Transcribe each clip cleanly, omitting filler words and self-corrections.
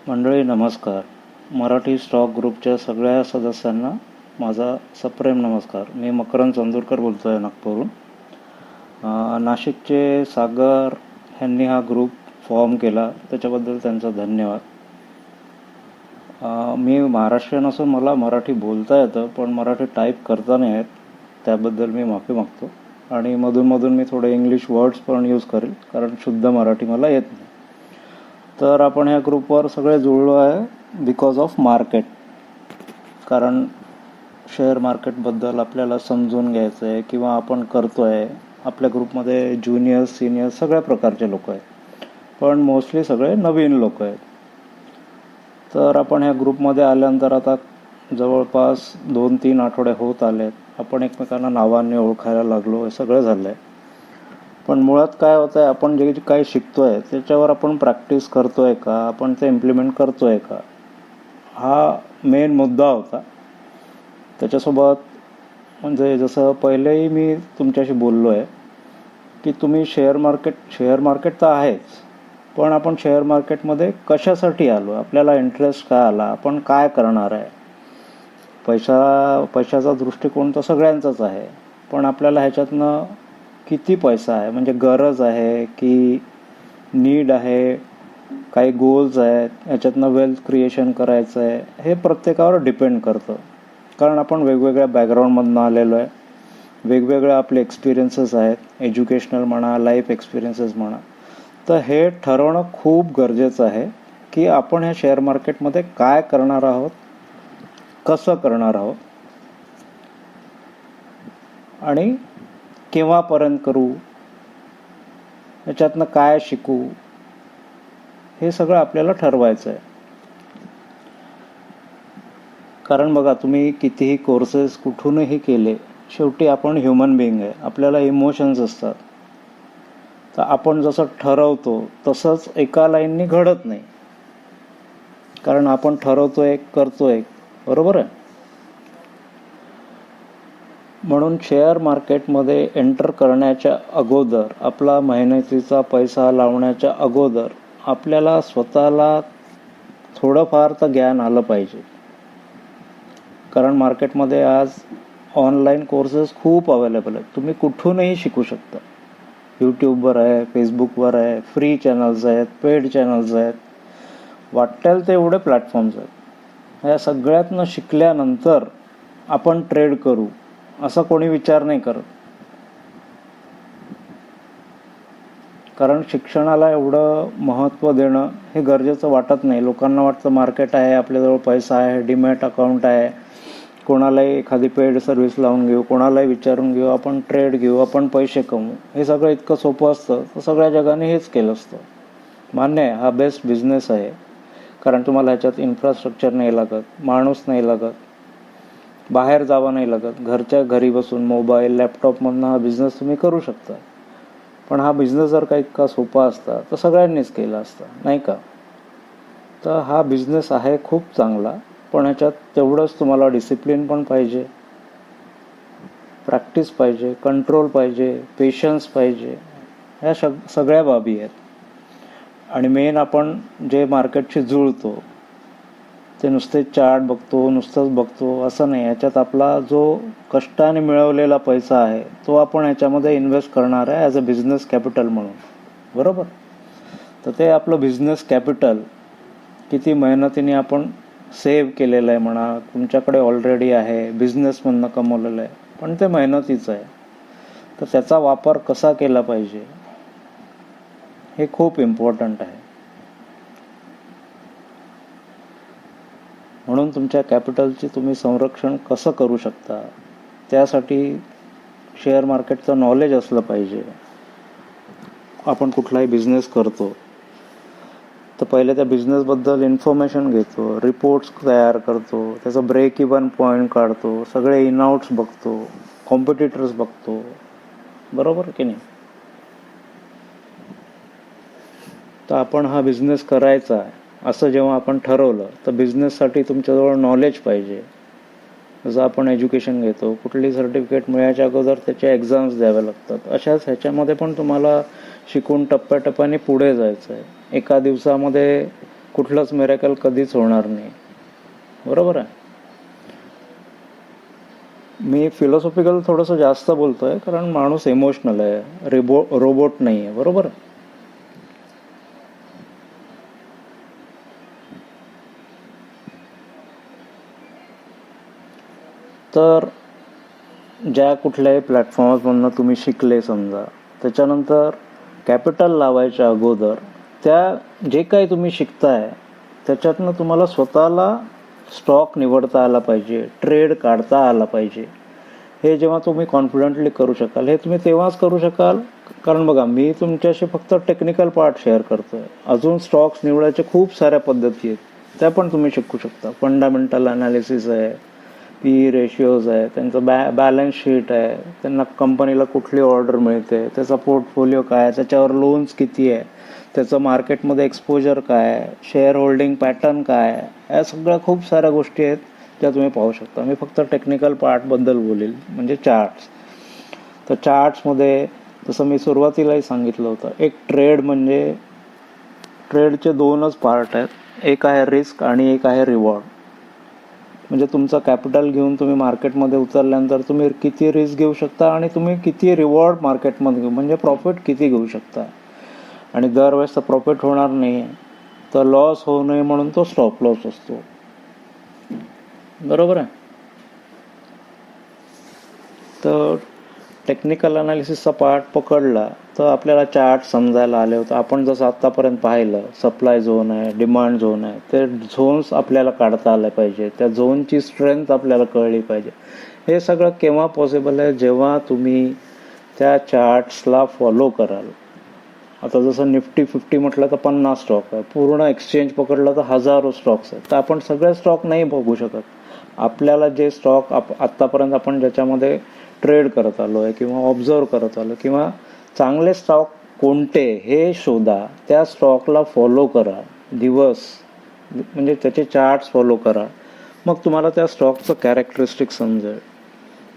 मंडळी नमस्कार. मराठी स्टॉक ग्रुपच्या सगळ्या सदस्यांना माझा सप्रेम नमस्कार. मी मकरंद चंदूरकर बोलतो आहे नागपूरहून. नाशिकचे सागर ह्यांनी हा ग्रुप फॉर्म केला, त्याच्याबद्दल त्यांचा धन्यवाद. मी महाराष्ट्रीयन असून मला मराठी बोलता येतं, पण मराठी टाईप करता नाही येत, त्याबद्दल मी माफी मागतो. आणि मधून मी थोडे इंग्लिश वर्ड्स पण यूज करेल, कारण शुद्ध मराठी मला येत नाही. तर आपण ह्या ग्रुपवर सगळे जुळलो आहे बिकॉज ऑफ मार्केट. कारण शेअर मार्केटबद्दल आपल्याला समजून घ्यायचं आहे किंवा आपण करतो आहे. आपल्या ग्रुपमध्ये ज्युनियर्स सिनियर्स सगळ्या प्रकारचे लोक आहेत, पण मोस्टली सगळे नवीन लोक आहेत. तर आपण ह्या ग्रुपमध्ये आल्यानंतर आता जवळपास 2-3 आठवडे होत आलेत. आपण एकमेकांना नावाने ओळखायला लागलो, हे सगळं झालं आहे. पण मुळात काय होतं आहे, आपण जे काही शिकतो आहे त्याच्यावर आपण प्रॅक्टिस करतो आहे का, आपण ते इम्प्लिमेंट करतो आहे का, हा मेन मुद्दा होता. त्याच्यासोबत म्हणजे जसं पहिलेही मी तुमच्याशी बोललो आहे की तुम्ही शेअर मार्केट तर आहेच, पण आपण शेअर मार्केटमध्ये कशासाठी आलो, आपल्याला इंटरेस्ट काय आला, आपण काय करणार आहे. पैशाचा दृष्टिकोन तर सगळ्यांचाच आहे, पण आपल्याला ह्याच्यातनं किती पैसा आहे, म्हणजे गरज आहे की नीड आहे, काही गोल्स आहेत, ह्याच्यातनं वेल्थ क्रिएशन करायचं आहे, हे प्रत्येकावर डिपेंड करतं. कारण आपण वेगवेगळ्या बॅकग्राऊंडमधून आलेलो आहे, वेगवेगळे आपले एक्सपिरियन्सेस आहेत, एज्युकेशनल म्हणा, लाईफ एक्सपिरियन्सेस म्हणा. तर हे ठरवणं खूप गरजेचं आहे की आपण ह्या शेअर मार्केटमध्ये काय करणार आहोत, कसं करणार आहोत आणि केव्हापर्यंत करू, याच्यातनं काय शिकू, हे सगळं आपल्याला ठरवायचं आहे. कारण बघा, तुम्ही कितीही कोर्सेस कुठूनही केले, शेवटी आपण ह्युमन बिईंग आहे, आपल्याला इमोशन्स असतात. तर आपण जसं ठरवतो तसंच एका लाईननी घडत नाही, कारण आपण ठरवतो एक, करतो एक, बरोबर आहे. म्हणून शेअर मार्केटमध्ये एंटर करण्याच्या अगोदर, आपला मेहनतीचा पैसा लावण्याच्या अगोदर आपल्याला स्वतःला थोडंफार तर ज्ञान आलं पाहिजे. कारण मार्केटमध्ये आज ऑनलाईन कोर्सेस खूप अवेलेबल आहेत, तुम्ही कुठूनही शिकू शकता. यूट्यूबवर आहे, फेसबुकवर आहे, फ्री चॅनल्स आहेत, पेड चॅनल्स आहेत, वाटेल ते एवढे प्लॅटफॉर्म्स आहेत. ह्या सगळ्यातनं शिकल्यानंतर आपण ट्रेड करू असा कोणी विचार नाही करत. कारण शिक्षणाला एवढं महत्त्व देणं हे गरजेचं वाटत नाही. लोकांना वाटतं मार्केट आहे, आपल्याजवळ पैसा आहे, डीमॅट अकाउंट आहे, कोणालाही एखादी पेड सर्व्हिस लावून घेऊ, कोणालाही विचारून घेऊ, आपण ट्रेड घेऊ, आपण पैसे कमवू, हे सगळं इतकं सोपं असतं. तर सगळ्या जगाने हेच केलं असतं. मान्य आहे, हा बेस्ट बिझनेस आहे, कारण तुम्हाला ह्याच्यात इन्फ्रास्ट्रक्चर नाही लागत, माणूस नाही लागत, बाहेर जावं नाही लागत, घरच्या घरी बसून मोबाईल लॅपटॉपमधनं हा बिझनेस तुम्ही करू शकता. पण हा बिझनेस जर का इतका सोपा असता तर सगळ्यांनीच केला असता, नाही का. तर हा बिझनेस आहे खूप चांगला, पण ह्याच्यात तेवढंच तुम्हाला डिसिप्लिन पण पाहिजे, प्रॅक्टिस पाहिजे, कंट्रोल पाहिजे, पेशन्स पाहिजे, ह्या सगळ्या बाबी आहेत. आणि मेन आपण जे मार्केटशी जुळतो ते नुसते चार्ट बघतो, नुसतंच बघतो असं नाही. याच्यात आपला जो कष्टाने मिळवलेला पैसा आहे तो आपण ह्याच्यामध्ये इन्व्हेस्ट करणार आहे ॲज अ बिझनेस कॅपिटल म्हणून, बरोबर. तर ते आपलं बिझनेस कॅपिटल किती मेहनतीने आपण सेव्ह केलेलं आहे म्हणा, तुमच्याकडे ऑलरेडी आहे, बिझनेसमधनं कमवलेलं आहे, पण ते मेहनतीचं आहे. तर त्याचा वापर कसा केला पाहिजे हे खूप इम्पॉर्टंट आहे. म्हणून तुमच्या कॅपिटलची तुम्ही संरक्षण कसं करू शकता, त्यासाठी शेअर मार्केटचं नॉलेज असलं पाहिजे. आपण कुठलाही बिझनेस करतो तर पहिले त्या बिझनेसबद्दल इन्फॉर्मेशन घेतो, रिपोर्ट्स तयार करतो, त्याचं ब्रेक इवन पॉईंट काढतो, सगळे इन आउट्स बघतो, कॉम्पिटिटर्स बघतो, बरोबर की नाही. तर आपण हा बिझनेस करायचा आहे असं जेव्हा आपण ठरवलं तर बिझनेससाठी तुमच्याजवळ नॉलेज पाहिजे. जसं आपण एज्युकेशन घेतो, कुठली सर्टिफिकेट मिळायच्या अगोदर त्याच्या एक्झाम्स द्याव्या लागतात, अशाच ह्याच्यामध्ये पण तुम्हाला शिकून टप्प्याटप्प्याने पुढे जायचं आहे. एका दिवसामध्ये कुठलंच मिरेकल कधीच होणार नाही. बरोबर आहे. मी फिलॉसॉफिकल थोडंसं जास्त बोलतोय कारण माणूस इमोशनल आहे, रोबोट नाही आहे. बरोबर. तर ज्या कुठल्याही प्लॅटफॉर्ममधनं तुम्ही शिकले समजा, त्याच्यानंतर कॅपिटल लावायच्या अगोदर त्या जे काही तुम्ही शिकताय त्याच्यातनं तुम्हाला स्वतःला स्टॉक निवडता आला पाहिजे, ट्रेड काढता आला पाहिजे. हे जेव्हा तुम्ही कॉन्फिडंटली करू शकाल, हे तुम्ही तेव्हाच करू शकाल. कारण बघा, मी तुमच्याशी फक्त टेक्निकल पार्ट शेअर करतोय. अजून स्टॉक्स निवडायच्या खूप साऱ्या पद्धती आहेत, त्या पण तुम्ही शिकू शकता. फंडामेंटल अनालिसिस आहे, पी रेशिओज आहे, त्यांचं बॅलन्स शीट आहे, त्यांना कंपनीला कुठली ऑर्डर मिळते, त्याचा पोर्टफोलिओ काय, त्याच्यावर लोन्स किती आहे, त्याचं मार्केटमध्ये एक्सपोजर काय, शेअर होल्डिंग पॅटर्न काय, या सगळ्या खूप साऱ्या गोष्टी आहेत ज्या तुम्ही पाहू शकता. मी फक्त टेक्निकल पार्टबद्दल बोलेल, म्हणजे चार्ट्स. तर चार्ट्समध्ये जसं मी सुरुवातीलाही सांगितलं होतं, एक ट्रेड म्हणजे ट्रेडचे दोनच पार्ट आहेत. एक आहे रिस्क आणि एक आहे रिवॉर्ड. म्हणजे तुमचं कॅपिटल घेऊन तुम्ही मार्केटमध्ये उतरल्यानंतर तुम्ही किती रिस्क घेऊ शकता आणि तुम्ही किती रिवॉर्ड मार्केटमध्ये घेऊ, म्हणजे प्रॉफिट किती घेऊ शकता. आणि दरवेळेस तर प्रॉफिट होणार नाही, तर लॉस होऊ नये म्हणून तो स्टॉप लॉस असतो. बरोबर आहे. तर टेक्निकल अनालिसिसचा पार्ट पकडला तर आपल्याला चार्ट समजायला आले होते. आपण जसं आत्तापर्यंत पाहिलं, सप्लाय झोन आहे, डिमांड झोन आहे, ते झोन्स आपल्याला काढता आले पाहिजे, त्या झोनची स्ट्रेंथ आपल्याला कळली पाहिजे. हे सगळं केव्हा पॉसिबल आहे, जेव्हा तुम्ही त्या चार्ट्सला फॉलो कराल. आता जसं निफ्टी 50 म्हटलं तर 50 स्टॉक आहे, पूर्ण एक्सचेंज पकडलं तर हजारो स्टॉक्स आहेत. तर आपण सगळे स्टॉक नाही बघू शकत. आपल्याला जे स्टॉक आत्तापर्यंत आपण ज्याच्यामध्ये ट्रेड करत आलो आहे किंवा ऑब्झर्व करत आलो, किंवा चांगले स्टॉक कोणते हे शोधा, त्या स्टॉकला फॉलो करा, दिवस म्हणजे त्याचे चार्ट्स फॉलो करा. मग तुम्हाला त्या स्टॉकचं कॅरेक्टरिस्टिक समजेल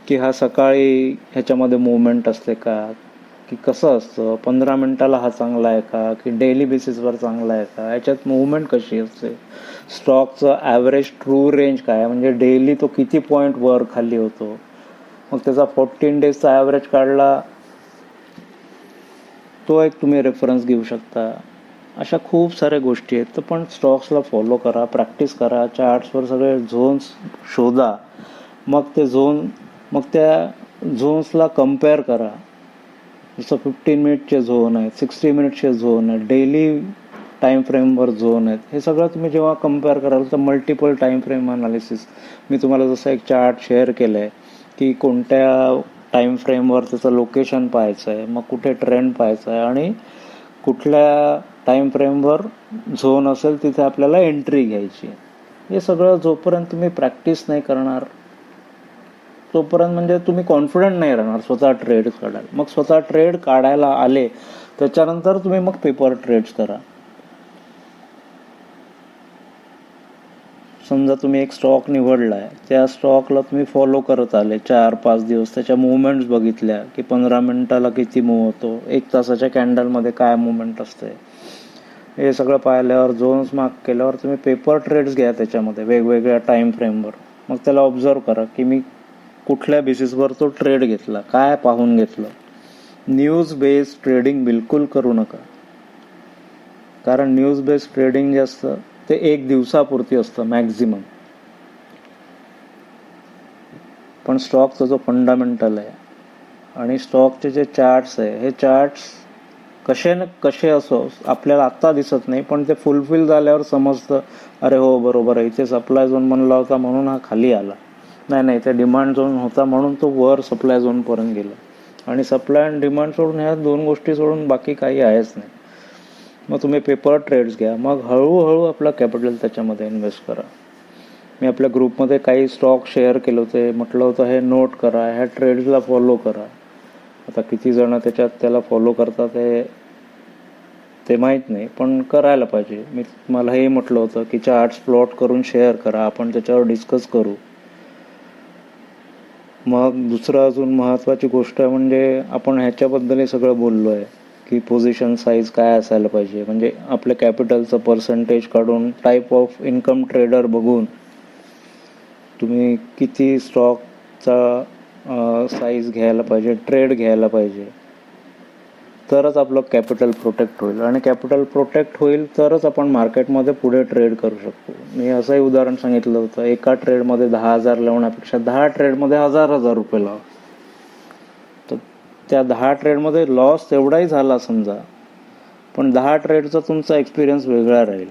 की हा सकाळी ह्याच्यामध्ये मुवमेंट असते का, की कसं असतं, 15 मिनिटाला हा चांगला आहे का, की डेली बेसिसवर चांगला आहे का, याच्यात मुवमेंट कशी असते, स्टॉकचं ॲव्हरेज ट्रू रेंज काय, म्हणजे डेली तो किती पॉईंट वर खाली होतो. मग त्याचा 14 डेजचा ॲव्हरेज काढला, तो एक तुम्ही रेफरन्स घेऊ शकता. अशा खूप साऱ्या गोष्टी आहेत. तर पण स्टॉक्सला फॉलो करा, प्रॅक्टिस करा, चार्ट्सवर सगळे झोन्स शोधा. मग त्या झोन्सला कम्पेअर करा. जसं 15 मिनिटचे झोन आहेत, 60 मिनिटचे झोन आहेत, डेली टाईम फ्रेमवर झोन आहेत. हे सगळं तुम्ही जेव्हा कम्पेअर कराल तर मल्टिपल टाईम फ्रेम अनालिसिस, मी तुम्हाला जसं एक चार्ट शेअर केलं आहे की कोणत्या टाईम फ्रेमवर त्याचं लोकेशन पाहायचं आहे, मग कुठे ट्रेंड पाहायचं आहे, आणि कुठल्या टाईम फ्रेमवर झोन असेल तिथे आपल्याला एंट्री घ्यायची. हे सगळं जोपर्यंत तुम्ही प्रॅक्टिस नाही करणार तोपर्यंत म्हणजे तुम्ही कॉन्फिडंट नाही राहणार स्वतः ट्रेड काढायला. मग स्वतः ट्रेड काढायला आले त्याच्यानंतर तुम्ही मग पेपर ट्रेड्स करा. समजा तुम्ही एक स्टॉक निवडलाय, त्या स्टॉकला तुम्ही फॉलो करत आले 4-5 दिवस, त्याच्या मुवमेंट्स बघितल्या की 15 मिनिटाला किती मूव होतो, 1 तासाच्या कॅन्डलमध्ये काय मुवमेंट असते, हे सगळं पाहिल्यावर झोन्स मार्क केल्यावर तुम्ही पेपर ट्रेड्स घ्या त्याच्यामध्ये वेगवेगळ्या टाईम फ्रेमवर. मग त्याला ऑब्झर्व करा की मी कुठल्या बेसिसवर तो ट्रेड घेतला, काय पाहून घेतलं. न्यूज बेस्ड ट्रेडिंग बिलकुल करू नका, कारण न्यूज बेस्ड ट्रेडिंग जे असतं ते 1 दिवसापुरती असतं मॅक्झिमम. पण स्टॉकचा जो फंडामेंटल आहे आणि स्टॉकचे जे चार्ट्स आहे, हे चार्ट्स कसे असो आपल्याला आत्ता दिसत नाही, पण ते फुलफिल झाल्यावर समजतं, अरे हो बरोबर आहे, इथे सप्लाय झोन बनला होता म्हणून हा खाली आला, नाही ते डिमांड झोन होता म्हणून तो वर सप्लाय झोनपर्यंत गेला. आणि सप्लाय आणि डिमांड सोडून ह्या 2 गोष्टी सोडून बाकी काही आहेच नाही. मग तुम्ही पेपर ट्रेड्स घ्या, मग हळूहळू आपला कॅपिटल त्याच्यामध्ये इन्व्हेस्ट करा. मी आपल्या ग्रुपमध्ये काही स्टॉक शेअर केले होते, म्हटलं होतं हे नोट करा, ह्या ट्रेड्सला फॉलो करा. आता किती जण त्याला फॉलो करतात ते माहीत नाही, पण करायला पाहिजे. मी तुम्हाला हे म्हटलं होतं की चार्ट्स प्लॉट करून शेअर करा, आपण त्याच्यावर डिस्कस करू. मग दुसरं अजून महत्त्वाची गोष्ट आहे म्हणजे आपण ह्याच्याबद्दलही सगळं बोललो आहे की पोझिशन साईज काय असायला पाहिजे, म्हणजे आपल्या कॅपिटलचं पर्सेंटेज काढून टाईप ऑफ इन्कम ट्रेडर बघून तुम्ही किती स्टॉकचा साईज घ्यायला पाहिजे, ट्रेड घ्यायला पाहिजे, तरच आपलं कॅपिटल प्रोटेक्ट होईल. आणि कॅपिटल प्रोटेक्ट होईल तरच आपण मार्केटमध्ये पुढे ट्रेड करू शकतो. मी असंही उदाहरण सांगितलं होतं, एका ट्रेडमध्ये 10,000 लावण्यापेक्षा 10 ट्रेडमध्ये 1,000 रुपये लावा. तर त्या 10 ट्रेडमध्ये लॉस तेवढाही झाला समजा, पण 10 ट्रेडचा तुमचा एक्सपिरियन्स वेगळा राहील.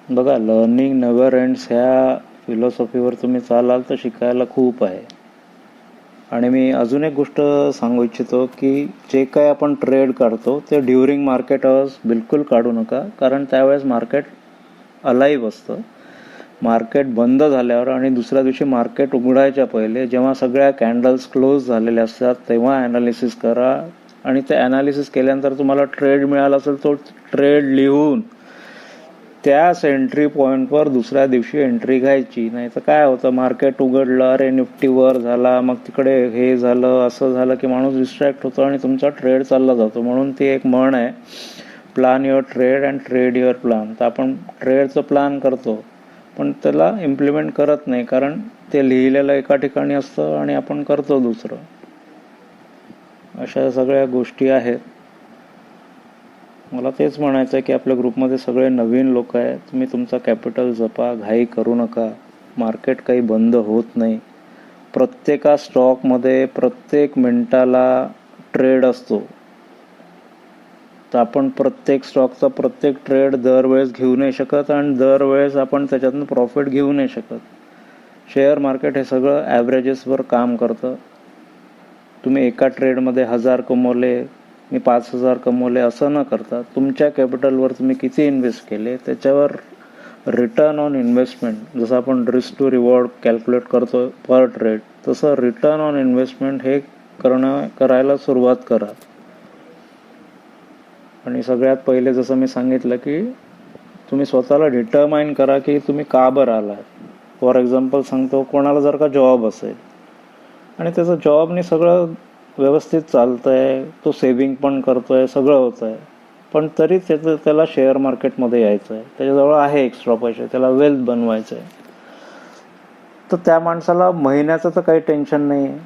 बघा, लर्निंग नेव्हर एंड्स ह्या फिलॉसॉफीवर तुम्ही चालाल तर शिकायला खूप आहे. आणि मी अजून एक गोष्ट सांगू इच्छितो की जे काय आपण ट्रेड काढतो ते ड्युरिंग मार्केट अवर्स बिलकुल काढू नका, कारण त्यावेळेस मार्केट अलाईव्ह असतं. मार्केट बंद झाल्यावर आणि दुसऱ्या दिवशी मार्केट उघडायच्या पहिले जेव्हा सगळ्या कॅन्डल्स क्लोज झालेल्या असतात तेव्हा ॲनालिसिस करा. आणि ते ॲनालिसिस केल्यानंतर तुम्हाला ट्रेड मिळाला असेल तो ट्रेड लिहून त्याच एंट्री पॉईंटवर दुसऱ्या दिवशी एंट्री घ्यायची. नाही तर काय होतं, मार्केट उघडलं, अरे निफ्टी वर झाला, मग तिकडे हे झालं, असं झालं की माणूस डिस्ट्रॅक्ट होतो आणि तुमचा ट्रेड चालला जातो. म्हणून ती एक म्हण आहे, plan your trade and trade your plan. तर आपण ट्रेडचं प्लॅन करतो पण त्याला इम्प्लिमेंट करत नाही, कारण ते लिहिलेलं एका ठिकाणी असतं आणि आपण करतो दुसरं. अशा सगळ्या गोष्टी आहेत. मला तेच म्हणायचं आहे की आपल्या ग्रुपमध्ये सगळे नवीन लोक आहेत. तुम्ही तुमचा कॅपिटल जपा, घाई करू नका. मार्केट काही बंद होत नाही. प्रत्येका स्टॉकमध्ये प्रत्येक मिनिटाला ट्रेड असतो. तर आपण प्रत्येक स्टॉकचा प्रत्येक ट्रेड दरवेळेस घेऊ नाही शकत आणि दरवेळेस आपण त्याच्यातून प्रॉफिट घेऊ नाही शकत. शेअर मार्केट हे सगळं ॲव्हरेजेसवर काम करतं. तुम्ही एका ट्रेडमध्ये 1,000 कमवले, मी 5,000 कमवले असं न करता तुमच्या कॅपिटलवर तुम्ही किती इन्व्हेस्ट केले त्याच्यावर रिटर्न ऑन इन्व्हेस्टमेंट, जसं आपण रिस्क टू रिवॉर्ड कॅल्क्युलेट करतो पर ट्रेड, तसं रिटर्न ऑन इन्व्हेस्टमेंट हे करायला सुरुवात करा. आणि सगळ्यात पहिले जसं मी सांगितलं की तुम्ही स्वतःला डिटरमाइन करा की तुम्ही का बरं आलाय. फॉर एक्झाम्पल सांगतो, कोणाला जर का जॉब असेल आणि त्याचं जॉबने सगळं व्यवस्थित चालतं आहे, तो सेविंग पण करतो आहे, सगळं होतं आहे, पण तरी त्याला शेअर मार्केटमध्ये यायचं आहे, त्याच्याजवळ आहे एक्स्ट्रा पैसे, त्याला वेल्थ बनवायचं आहे, तर त्या माणसाला महिन्याचं तर काही टेन्शन नाही आहे.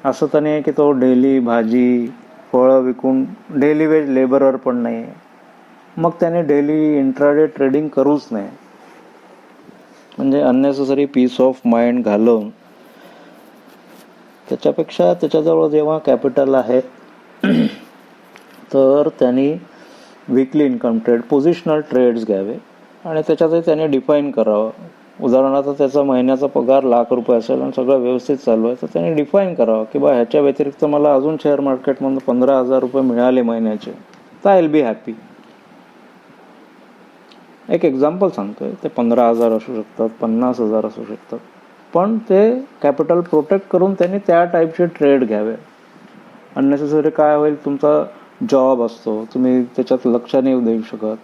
असं तर नाही की तो डेली भाजी फळं विकून डेली वेज लेबरर पण नाही आहे. मग त्याने डेली इंट्राडे ट्रेडिंग करूच नाही. म्हणजे अननेसेसरी पीस ऑफ माइंड घालवून त्याच्यापेक्षा त्याच्याजवळ जेव्हा कॅपिटल आहे तर त्यांनी विकली इन्कम ट्रेड, पोझिशनल ट्रेड्स घ्यावे आणि त्याच्यातही त्याने डिफाईन करावं. उदाहरणार्थ त्याचा महिन्याचा पगार ₹1,00,000 असेल आणि सगळं व्यवस्थित चालू आहे, तर त्याने डिफाईन करावं की बा ह्याच्या व्यतिरिक्त मला अजून शेअर मार्केटमधून ₹15,000 मिळाले महिन्याचे, तर आय विल बी हॅपी. एक एक्झाम्पल सांगतोय, ते 15,000 असू शकतात, 50,000 असू शकतात, पण ते कॅपिटल प्रोटेक्ट करून त्यांनी त्या टाईपचे ट्रेड घ्यावे. अननेसेसरी काय होईल, तुमचा जॉब असतो, तुम्ही त्याच्यात लक्ष नाही देऊ शकत.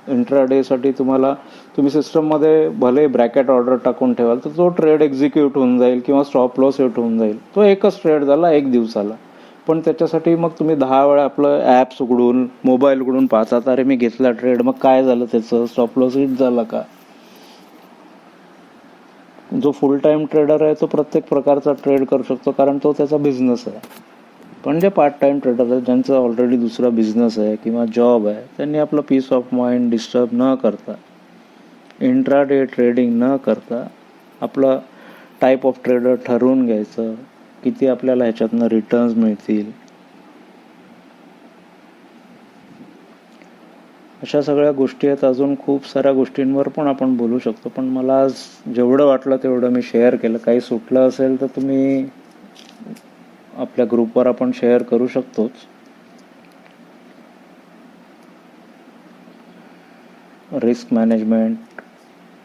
इंट्राडेसाठी तुम्ही सिस्टममध्ये भले ब्रॅकेट ऑर्डर टाकून ठेवाल तर तो ट्रेड एक्झिक्यूट होऊन जाईल किंवा स्टॉप लॉस हिट होऊन जाईल. तो एकच ट्रेड झाला एक दिवसाला, पण त्याच्यासाठी मग तुम्ही 10 वेळा आपलं ॲप्स उघडून मोबाईल उघडून पाहतात, अरे मी घेतला ट्रेड, मग काय झालं, त्याचं स्टॉप लॉस हिट झाला का. जो फुल टाईम ट्रेडर आहे तो प्रत्येक प्रकारचा ट्रेड करू शकतो, कारण तो त्याचा बिझनेस आहे. पण जे पार्ट टाईम ट्रेडर आहे, ज्यांचा ऑलरेडी दुसरा बिझनेस आहे किंवा जॉब आहे, त्यांनी आपलं पीस ऑफ माइंड डिस्टर्ब न करता, इंट्राडे ट्रेडिंग न करता, आपलं टाईप ऑफ ट्रेडर ठरवून घ्यायचं, किती आपल्याला ह्याच्यातनं रिटर्न्स मिळतील. अशा सगळ्या गोष्टी आहेत. अजून खूप साऱ्या गोष्टींवर पण आपण बोलू शकतो, पण मला आज जेवढं वाटलं तेवढं मी शेअर केलं. काही सुटलं असेल तर तुम्ही आपल्या ग्रुपवर आपण शेअर करू शकतोच. Risk management,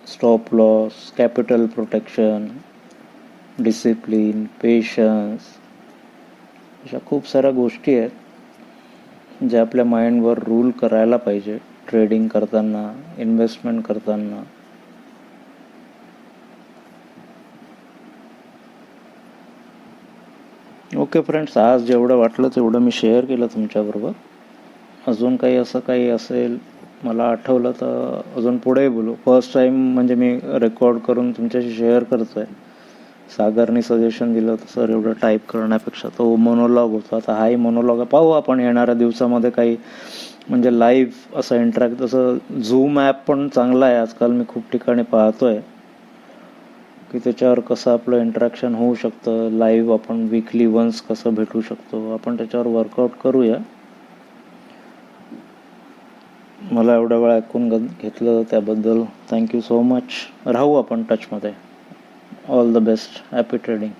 stop loss, capital protection, discipline, patience, अशा खूप साऱ्या गोष्टी आहेत ज्या आपल्या माइंडवर रूल करायला पाहिजे ट्रेडिंग करताना, इन्व्हेस्टमेंट करताना. ओके फ्रेंड्स, आज जेवढं वाटलं तेवढं मी शेअर केलं तुमच्याबरोबर. अजून काही असं काही असेल मला आठवलं तर अजून पुढे बोलू. फर्स्ट टाईम म्हणजे मी रेकॉर्ड करून तुमच्याशी शेअर करतो आहे. सागरने सजेशन दिलं होतं सर एवढं टाईप करण्यापेक्षा तो मोनोलॉग होता. आता हाही मोनोलॉग आहे. पाहू आपण येणाऱ्या दिवसामध्ये काही म्हणजे लाईव्ह असं इंटरॅक्ट. तसं झूम ॲप पण चांगला आहे आजकाल, मी खूप ठिकाणी पाहतो आहे की त्याच्यावर कसं आपलं इंटरॅक्शन होऊ शकतं. लाईव्ह आपण वीकली वन्स कसं भेटू शकतो, आपण त्याच्यावर वर्कआउट करूया. मला एवढा वेळ ऐकून घेतलं त्याबद्दल थँक्यू सो मच. राहू आपण टचमध्ये. All the best. Happy trading.